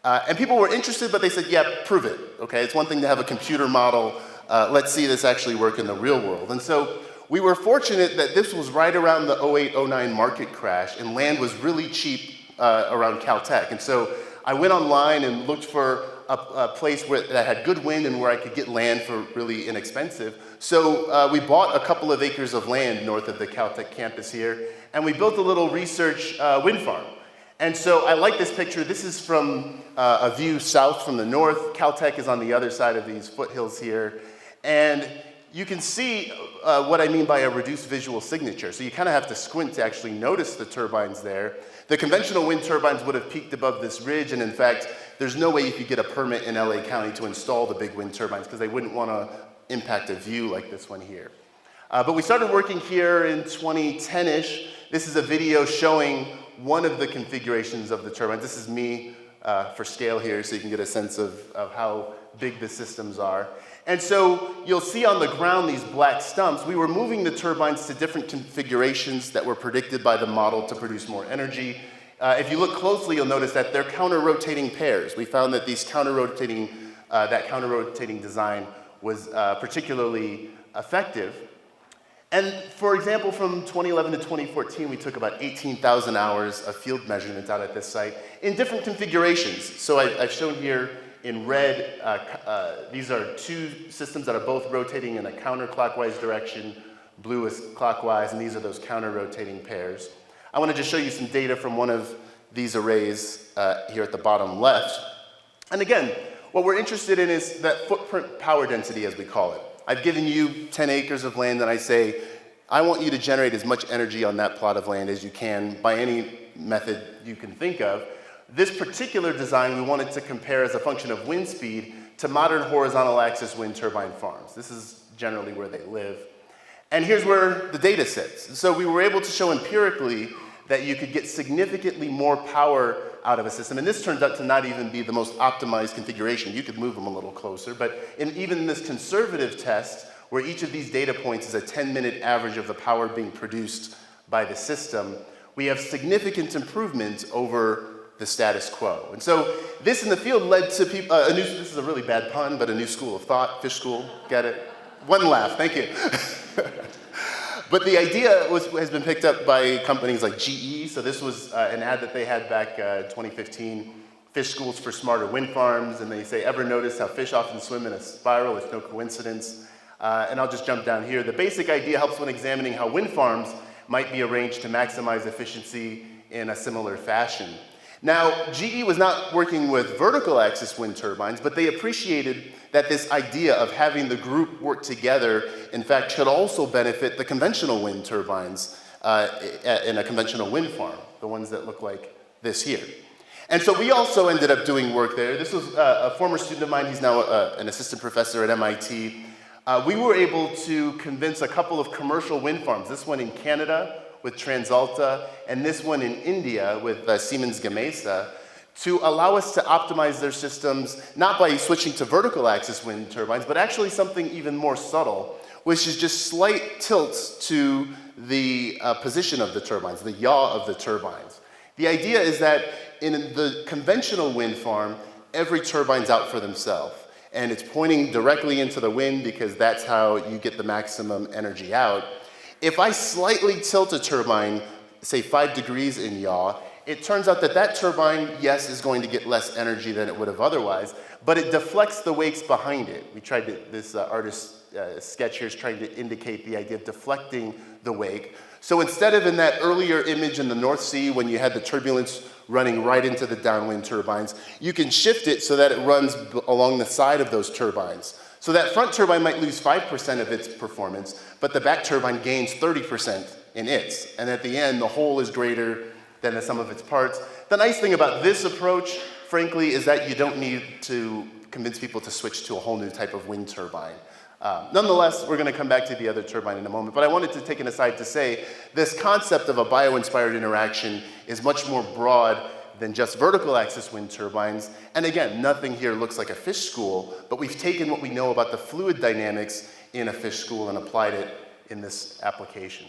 And people were interested, but they said, yeah, prove it, okay? It's one thing to have a computer model. Let's see this actually work in the real world. And so we were fortunate that this was right around the 08-09 market crash, and land was really cheap around Caltech. And so I went online and looked for a place that had good wind and where I could get land for really inexpensive. So we bought a couple of acres of land north of the Caltech campus here, and we built a little research wind farm. And so I like this picture. This is from a view south from the north. Caltech is on the other side of these foothills here. And you can see what I mean by a reduced visual signature. So you kind of have to squint to actually notice the turbines there. The conventional wind turbines would have peaked above this ridge, and in fact, there's no way you could get a permit in LA County to install the big wind turbines because they wouldn't want to impact a view like this one here. But we started working here in 2010-ish. This is a video showing one of the configurations of the turbines. This is me for scale here, so you can get a sense of how big the systems are. And so you'll see on the ground these black stumps. We were moving the turbines to different configurations that were predicted by the model to produce more energy. If you look closely, you'll notice that they're counter-rotating pairs. We found that these counter-rotating design was particularly effective. And for example, from 2011 to 2014, we took about 18,000 hours of field measurements out at this site in different configurations. So I've shown here in red, these are two systems that are both rotating in a counterclockwise direction. Blue is clockwise, and these are those counter-rotating pairs. I want to just show you some data from one of these arrays here at the bottom left. And again, what we're interested in is that footprint power density, as we call it. I've given you 10 acres of land, and I say, I want you to generate as much energy on that plot of land as you can by any method you can think of. This particular design we wanted to compare as a function of wind speed to modern horizontal axis wind turbine farms. This is generally where they live. And here's where the data sits. So we were able to show empirically that you could get significantly more power out of a system. And this turns out to not even be the most optimized configuration. You could move them a little closer. But even in this conservative test, where each of these data points is a 10-minute average of the power being produced by the system, we have significant improvement over the status quo. And so this in the field led to people, this is a really bad pun, but a new school of thought, fish school, get it? One laugh, thank you. But the idea has been picked up by companies like GE. So this was an ad that they had back 2015, fish schools for smarter wind farms. And they say, ever notice how fish often swim in a spiral? It's no coincidence. And I'll just jump down here. The basic idea helps when examining how wind farms might be arranged to maximize efficiency in a similar fashion. Now, GE was not working with vertical axis wind turbines, but they appreciated that this idea of having the group work together, in fact, should also benefit the conventional wind turbines in a conventional wind farm, the ones that look like this here. And so we also ended up doing work there. This was a former student of mine. He's now an assistant professor at MIT. We were able to convince a couple of commercial wind farms, this one in Canada with TransAlta, and this one in India with Siemens Gamesa, to allow us to optimize their systems, not by switching to vertical axis wind turbines, but actually something even more subtle, which is just slight tilts to the position of the turbines, the yaw of the turbines. The idea is that in the conventional wind farm, every turbine's out for themselves, and it's pointing directly into the wind because that's how you get the maximum energy out. If I slightly tilt a turbine, say 5 degrees in yaw, it turns out that that turbine, yes, is going to get less energy than it would have otherwise, but it deflects the wakes behind it. We tried to, this artist's sketch here is trying to indicate the idea of deflecting the wake. So instead of in that earlier image in the North Sea when you had the turbulence running right into the downwind turbines. You can shift it so that it runs along the side of those turbines. So that front turbine might lose 5% of its performance, but the back turbine gains 30% in its. And at the end, the whole is greater than the sum of its parts. The nice thing about this approach, frankly, is that you don't need to convince people to switch to a whole new type of wind turbine. Nonetheless, we're going to come back to the other turbine in a moment, but I wanted to take an aside to say this concept of a bio-inspired interaction is much more broad than just vertical axis wind turbines. And again, nothing here looks like a fish school, but we've taken what we know about the fluid dynamics in a fish school and applied it in this application.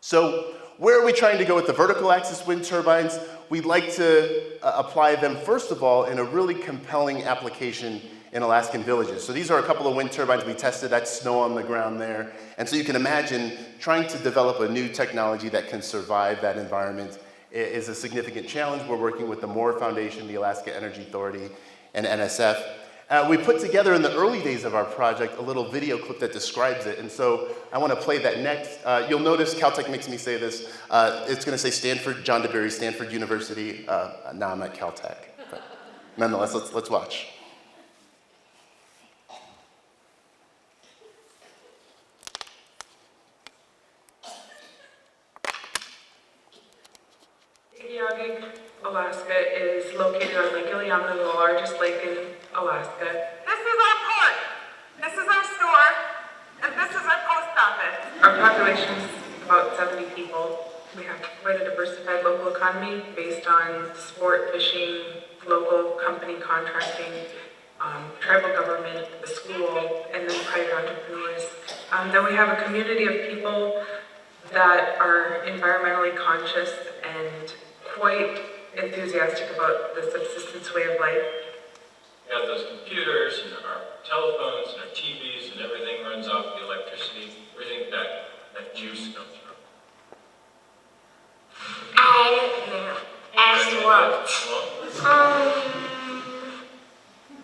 So where are we trying to go with the vertical axis wind turbines? We'd like to apply them, first of all, in a really compelling application in Alaskan villages. So these are a couple of wind turbines we tested. That's snow on the ground there. And so you can imagine trying to develop a new technology that can survive that environment is a significant challenge. We're working with the Moore Foundation, the Alaska Energy Authority, and NSF. We put together in the early days of our project a little video clip that describes it. And so I want to play that next. You'll notice Caltech makes me say this. It's going to say Stanford, John Dabiri, Stanford University. No, I'm at Caltech. But nonetheless, let's watch. Alaska is located on Lake Iliamna, the largest lake in Alaska. This is our port, this is our store, and this is our post office. Our population is about 70 people. We have quite a diversified local economy based on sport, fishing, local company contracting, tribal government, the school, and then private entrepreneurs. Then we have a community of people that are environmentally conscious and quite enthusiastic about the subsistence way of life. We have those computers and our telephones and our TVs and everything runs off the electricity. Everything that juice comes from. I don't know. As what?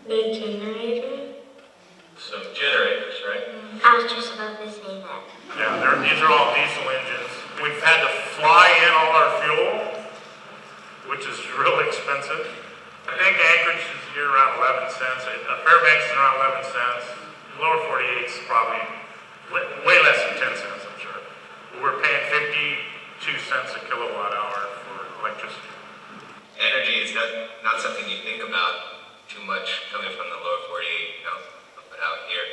The generator? Some generators, right? I was just about to say that. Yeah, these are all diesel engines. We've had to fly in all our fuel, which is really expensive. I think Anchorage is here around 11 cents. Fairbanks is around 11 cents. Lower 48 is probably way less than 10 cents, I'm sure. We're paying 52 cents a kilowatt hour for electricity. Energy is not something you think about too much coming from the lower 48, but out here,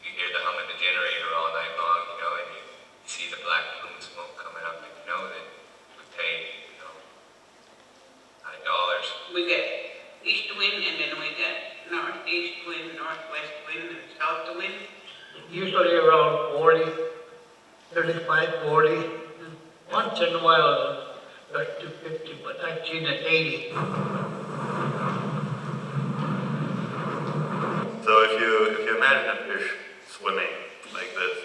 you hear the hum of the generator all night long, and you see the black plume smoke coming up, and you know that we pay, $9. We get east wind, and then we get northeast wind, northwest wind, and south wind. Usually around 40, 35, 40. Once in a while, that's 250, but I've seen it 80. So if you imagine a fish swimming like this,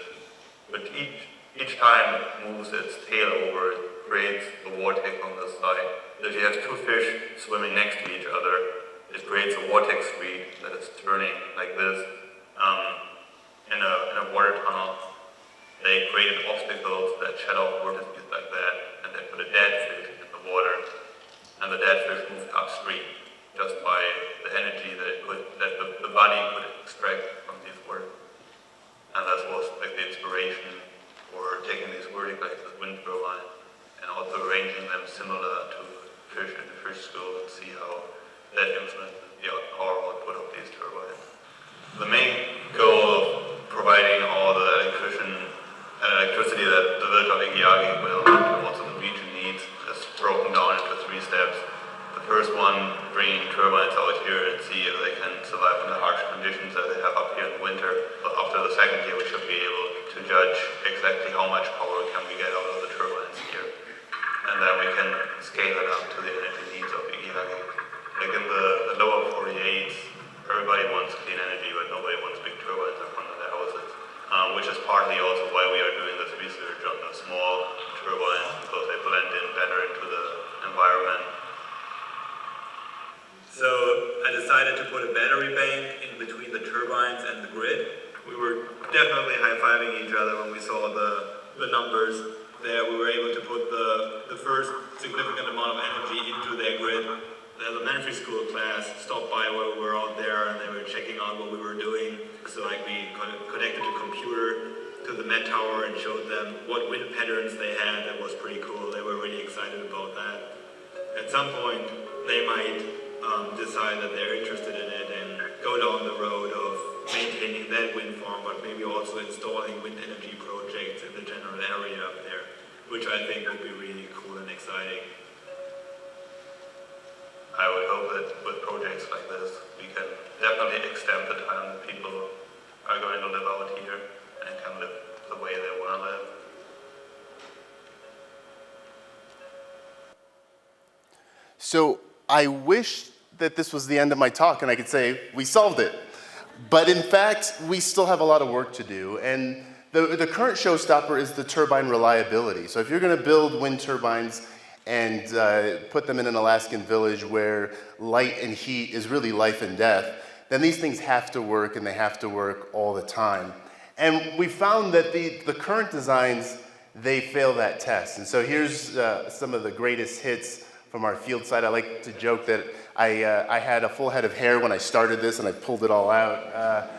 but each time it moves its tail over, it creates a vortex on the side. If you have two fish swimming next to each other, it creates a vortex speed that is turning like this. In a water tunnel, they created obstacles that shed off vortices like that, and they put a dead fish in the water, and the dead fish moved upstream just by the energy that the body could extract from these vortices. And that was like the inspiration for taking these vertical axis wind turbines and also arranging them similar to fish in the fish school and see how that influences the power output of these turbines. The main goal of providing all the electricity that the village of Igiagi will and also the region needs is broken down into 3 steps. The first one, bringing turbines out here and see if they can survive in the harsh conditions that they have up here in the winter. But after the second year, we should be able to judge exactly how much power can we get out of the turbines here. And then we can scale it up to the energy needs of Igiagi. Like in the lower 48s, everybody wants clean energy, but nobody wants big turbines in front of their houses. Which is partly also why we are doing this research on the small turbines, because they blend in better into the environment. So I decided to put a battery bank in between the turbines and the grid. We were definitely high-fiving each other when we saw the numbers there. We were able to put the first significant amount of energy into their grid. The elementary school class stopped by while we were out there and they were checking out what we were doing. So like we connected the computer to the Met Tower and showed them what wind patterns they had. That was pretty cool. They were really excited about that. At some point, they might decide that they're interested in it and go down the road of maintaining that wind farm, but maybe also installing wind energy projects in the general area up there, which I think would be really cool and exciting. I would hope that with projects like this, we can definitely extend the time that people are going to live out here and can live the way they want to live. So I wish that this was the end of my talk and I could say, we solved it. But in fact, we still have a lot of work to do. And the current showstopper is the turbine reliability. So if you're going to build wind turbines and put them in an Alaskan village where light and heat is really life and death, then these things have to work, and they have to work all the time. And we found that the current designs, they fail that test. And so here's some of the greatest hits from our field side. I like to joke that I had a full head of hair when I started this, and I pulled it all out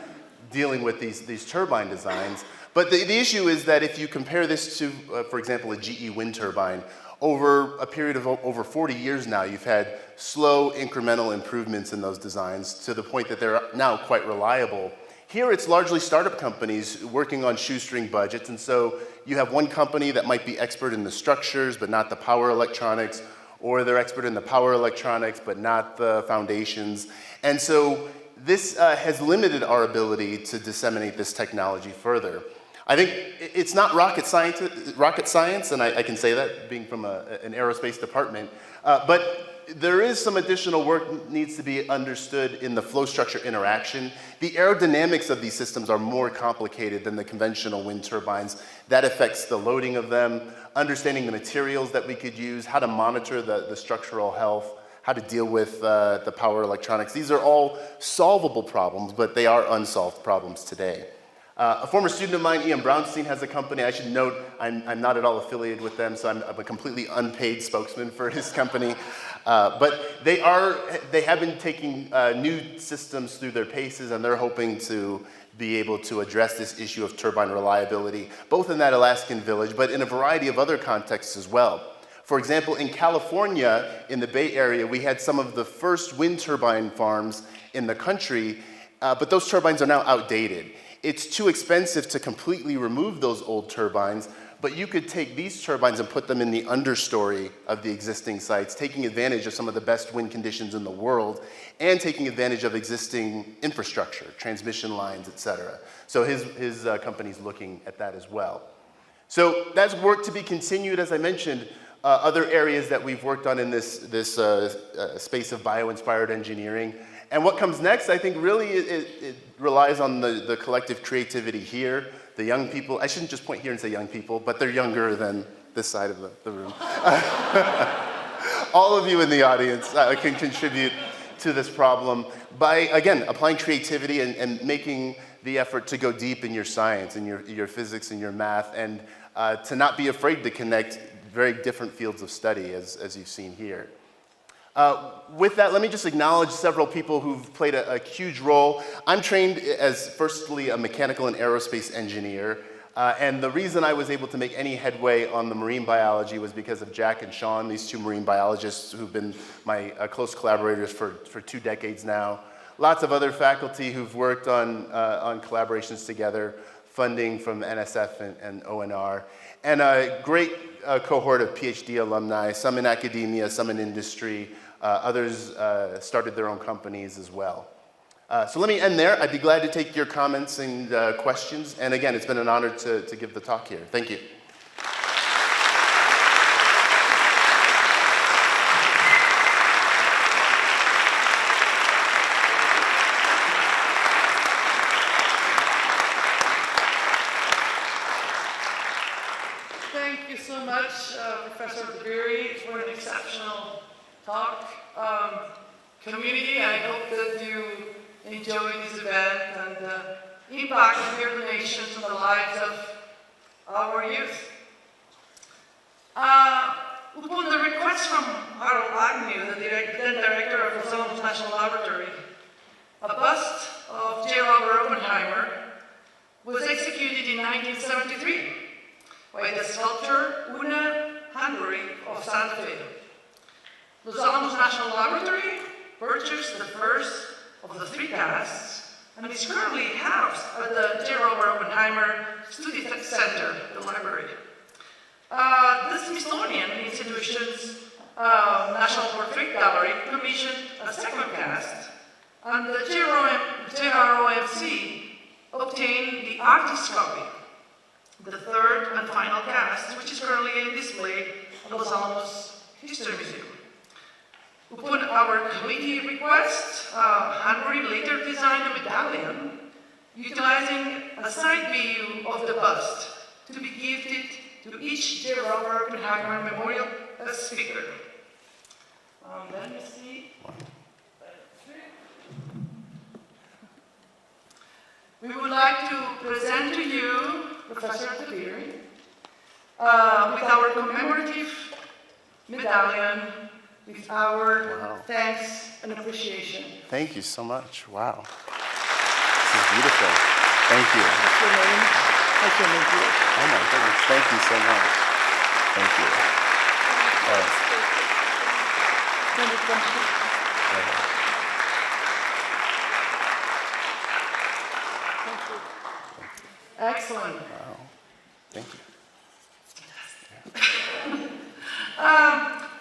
dealing with these turbine designs. But the issue is that if you compare this to, for example, a GE wind turbine, over a period of over 40 years now, you've had slow incremental improvements in those designs to the point that they're now quite reliable. Here it's largely startup companies working on shoestring budgets, and so you have one company that might be expert in the structures but not the power electronics, or they're expert in the power electronics but not the foundations. And so this has limited our ability to disseminate this technology further. I think it's not rocket science, and I can say that being from an aerospace department, but there is some additional work needs to be understood in the flow structure interaction. The aerodynamics of these systems are more complicated than the conventional wind turbines. That affects the loading of them, understanding the materials that we could use, how to monitor the structural health, how to deal with the power electronics. These are all solvable problems, but they are unsolved problems today. A former student of mine, Ian Brownstein, has a company. I should note I'm not at all affiliated with them, so I'm a completely unpaid spokesman for his company. But they have been taking new systems through their paces, and they're hoping to be able to address this issue of turbine reliability, both in that Alaskan village, but in a variety of other contexts as well. For example, in California, in the Bay Area, we had some of the first wind turbine farms in the country, but those turbines are now outdated. It's too expensive to completely remove those old turbines, but you could take these turbines and put them in the understory of the existing sites, taking advantage of some of the best wind conditions in the world, and taking advantage of existing infrastructure, transmission lines, et cetera. So his company's looking at that as well. So that's work to be continued, as I mentioned. Other areas that we've worked on in this space of bio-inspired engineering. And what comes next, I think really it relies on the collective creativity here. The young people, I shouldn't just point here and say young people, but they're younger than this side of the room. All of you in the audience can contribute to this problem by, again, applying creativity and making the effort to go deep in your science, and your physics and your math, and to not be afraid to connect very different fields of study, as you've seen here. With that, let me just acknowledge several people who've played a huge role. I'm trained as, firstly, a mechanical and aerospace engineer, and the reason I was able to make any headway on the marine biology was because of Jack and Sean, these two marine biologists who've been my close collaborators for 2 decades now. Lots of other faculty who've worked on collaborations together, funding from NSF and ONR, and a great cohort of PhD alumni, some in academia, some in industry. Others started their own companies as well. So let me end there. I'd be glad to take your comments and questions. And again, it's been an honor to give the talk here. Thank you. Thank you so much, Professor Dabiri, for an exceptional talk. Community, I hope that you enjoy this event and the impact of your donations on the lives of our youth. Upon the request from Harold Agnew, the then director of Los Alamos National Laboratory, a bust of J.R.Oppenheimer was executed in 1973 by the sculptor Una Hanbury of Santa Fe. Los Alamos National Laboratory purchased the first of the 3 casts and is currently housed at the J.R.Oppenheimer Study Center, the library. The Smithsonian Institution's National Portrait Gallery commissioned a second cast, and the JROMC obtained the artist's copy, the third and final cast, which is currently in display at Los Alamos History Museum. Upon our committee request, Hanbury later designed a medallion utilizing a side view of the bust to be gifted to each J.R.Oppenheimer Memorial speaker. Let me see. We would like to present to you Professor Dabiri with our commemorative medallion with our thanks and appreciation. Thank you so much. Wow. This is beautiful. Thank you. What's your name? What's your name, please? Oh my goodness. Thank you so much. Thank you. Excellent. Wow. Thank you.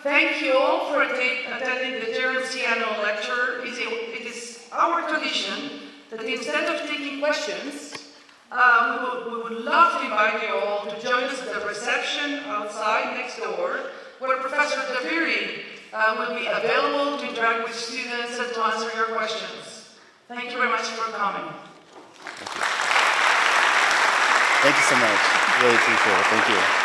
Thank you all for attending the J.R.C. annual lecture. It is our tradition that instead of taking questions, we would love to invite you all to join us at the reception outside next door, where Professor Dabiri will be available to interact with students and to answer your questions. Thank you very much for coming. Thank you so much. Really appreciate it. Thank you.